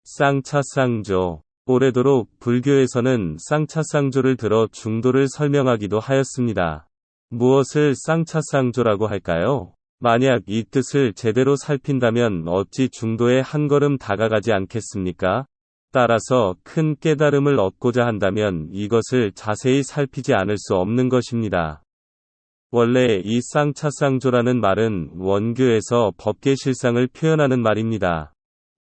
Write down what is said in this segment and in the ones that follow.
쌍차쌍조. 오래도록 불교에서는 쌍차쌍조를 들어 중도를 설명하기도 하였습니다. 무엇을 쌍차쌍조라고 할까요? 만약 이 뜻을 제대로 살핀다면 어찌 중도에 한 걸음 다가가지 않겠습니까? 따라서 큰 깨달음을 얻고자 한다면 이것을 자세히 살피지 않을 수 없는 것입니다. 원래 이 쌍차쌍조라는 말은 원교에서 법계실상을 표현하는 말입니다.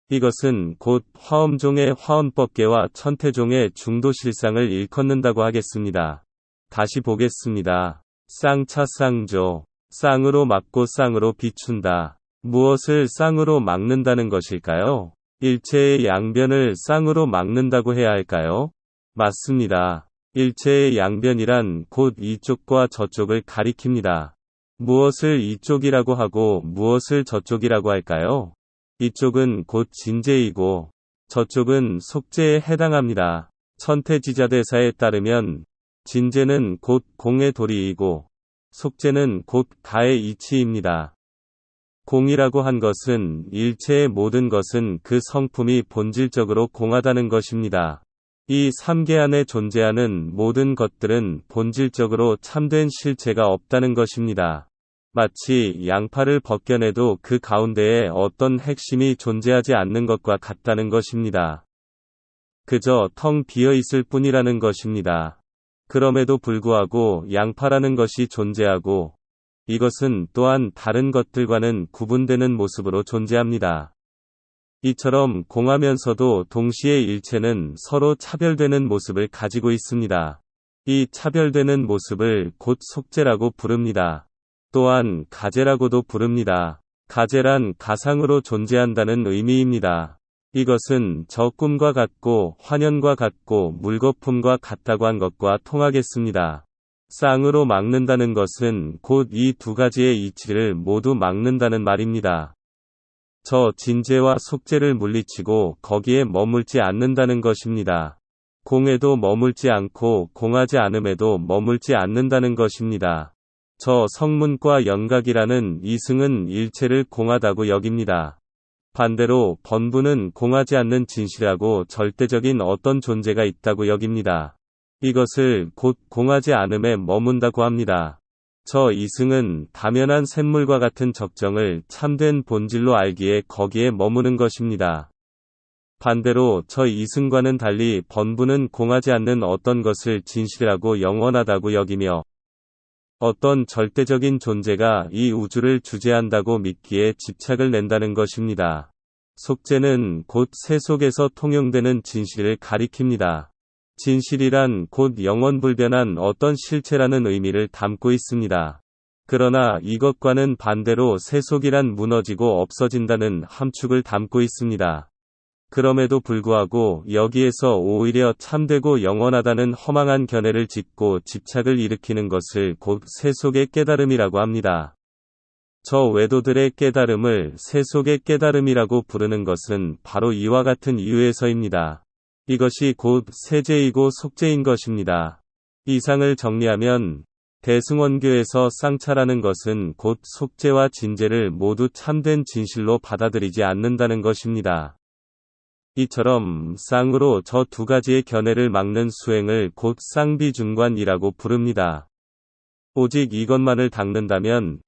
이것은 곧 화엄종의 화엄법계와 천태종의 중도실상을 일컫는다고 하겠습니다. 다시 보겠습니다. 쌍차쌍조. 쌍으로 막고 쌍으로 비춘다. 무엇을 쌍으로 막는다는 것일까요? 일체의 양변을 쌍으로 막는다고 해야 할까요? 맞습니다. 일체의 양변이란 곧 이쪽과 저쪽을 가리킵니다. 무엇을 이쪽이라고 하고 무엇을 저쪽이라고 할까요? 이쪽은 곧 진재이고 저쪽은 속재에 해당합니다. 천태지자대사에 따르면 진재는 곧 공의 도리이고 속재는 곧 가의 이치입니다. 공이라고 한 것은 일체의 모든 것은 그 성품이 본질적으로 공하다는 것입니다. 이 삼계 안에 존재하는 모든 것들은 본질적으로 참된 실체가 없다는 것입니다. 마치 양파를 벗겨내도 그 가운데에 어떤 핵심이 존재하지 않는 것과 같다는 것입니다. 그저 텅 비어 있을 뿐이라는 것입니다. 그럼에도 불구하고 양파라는 것이 존재하고 이것은 또한 다른 것들과는 구분되는 모습으로 존재합니다. 이처럼 공하면서도 동시에 일체는 서로 차별되는 모습을 가지고 있습니다. 이 차별되는 모습을 곧 속재라고 부릅니다. 또한 가재라고도 부릅니다. 가재란 가상으로 존재한다는 의미입니다. 이것은 저 꿈과 같고 환연과 같고 물거품과 같다고 한 것과 통하겠습니다. 쌍으로 막는다는 것은 곧 이 두 가지의 이치를 모두 막는다는 말입니다. 저 진재와 속재를 물리치고 거기에 머물지 않는다는 것입니다. 공에도 머물지 않고 공하지 않음에도 머물지 않는다는 것입니다. 저 성문과 연각이라는 이승은 일체를 공하다고 여깁니다. 반대로 번부는 공하지 않는 진실하고 절대적인 어떤 존재가 있다고 여깁니다. 이것을 곧 공하지 않음에 머문다고 합니다. 저 이승은 다면한 샘물과 같은 적정을 참된 본질로 알기에 거기에 머무는 것입니다. 반대로 저 이승과는 달리 번부는 공하지 않는 어떤 것을 진실하고 영원하다고 여기며 어떤 절대적인 존재가 이 우주를 주재한다고 믿기에 집착을 낸다는 것입니다. 속재는 곧 새 속에서 통용되는 진실을 가리킵니다. 진실이란 곧 영원불변한 어떤 실체라는 의미를 담고 있습니다. 그러나 이것과는 반대로 새 속이란 무너지고 없어진다는 함축을 담고 있습니다. 그럼에도 불구하고 여기에서 오히려 참되고 영원하다는 허망한 견해를 짓고 집착을 일으키는 것을 곧 새 속의 깨달음이라고 합니다. 저 외도들의 깨달음을 새 속의 깨달음이라고 부르는 것은 바로 이와 같은 이유에서입니다. 이것이 곧 세재이고 속재인 것입니다. 이상을 정리하면 대승원교에서 쌍차라는 것은 곧 속재와 진재를 모두 참된 진실로 받아들이지 않는다는 것입니다. 이처럼 쌍으로 저 두 가지의 견해를 막는 수행을 곧 쌍비중관이라고 부릅니다. 오직 이것만을 닦는다면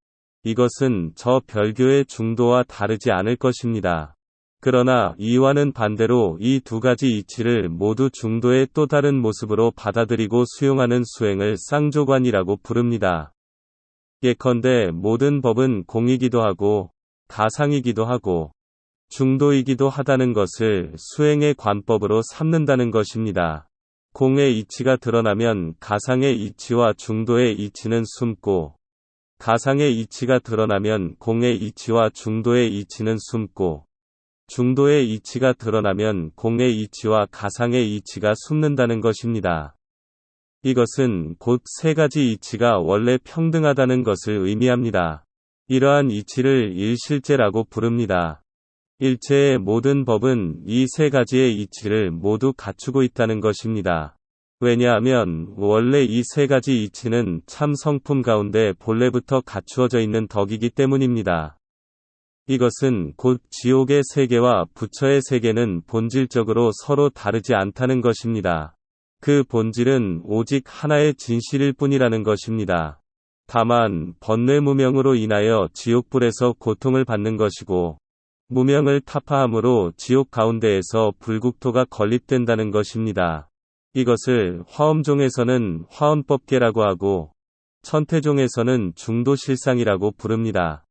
이것은 저 별교의 중도와 다르지 않을 것입니다. 그러나 이와는 반대로 이 두 가지 이치를 모두 중도의 또 다른 모습으로 받아들이고 수용하는 수행을 쌍조관이라고 부릅니다. 예컨대 모든 법은 공이기도 하고 가상이기도 하고 중도이기도 하다는 것을 수행의 관법으로 삼는다는 것입니다. 공의 이치가 드러나면 가상의 이치와 중도의 이치는 숨고 가상의 이치가 드러나면 공의 이치와 중도의 이치는 숨고 중도의 이치가 드러나면 공의 이치와 가상의 이치가 숨는다는 것입니다. 이것은 곧 세 가지 이치가 원래 평등하다는 것을 의미합니다. 이러한 이치를 일실제라고 부릅니다. 일체의 모든 법은 이 세 가지의 이치를 모두 갖추고 있다는 것입니다. 왜냐하면 원래 이 세 가지 이치는 참 성품 가운데 본래부터 갖추어져 있는 덕이기 때문입니다. 이것은 곧 지옥의 세계와 부처의 세계는 본질적으로 서로 다르지 않다는 것입니다. 그 본질은 오직 하나의 진실일 뿐이라는 것입니다. 다만 번뇌무명으로 인하여 지옥불에서 고통을 받는 것이고 무명을 타파함으로 지옥 가운데에서 불국토가 건립된다는 것입니다. 이것을 화엄종에서는 화엄법계라고 하고 천태종에서는 중도실상이라고 부릅니다.